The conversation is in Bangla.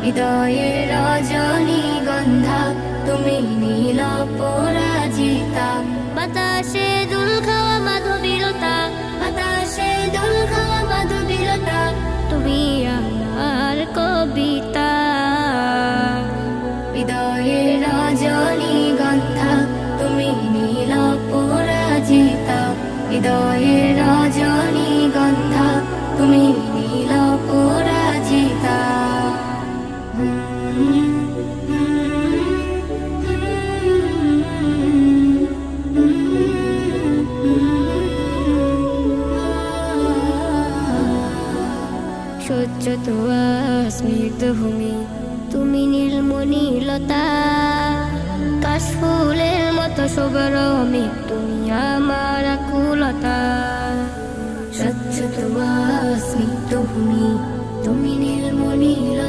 হৃদয়ের রজনীগন্ধা তুমি নীল পরাজিতা। বাতাসে দুল খাওয়া মাধবীলতা, বাতাসে দুল খাওয়া মাধবীলতা, তুমি আমার কবিতা। হৃদয়ের রজনীগন্ধা তুমি নীল পরাজিতা। হৃদয়ের রজনীগন্ধা তুমি নীল পরাজিতা। সহ্য তোয়া স্নিগ্ধ ভূমি তুমি নীলমণিলতা। কাশফুলের মতো শোভরমে তুমি আমার আকুলতা। স্বচ্ছ তোয়া স্নিগ্ধ ভূমি তুমি নীলমণিলতা।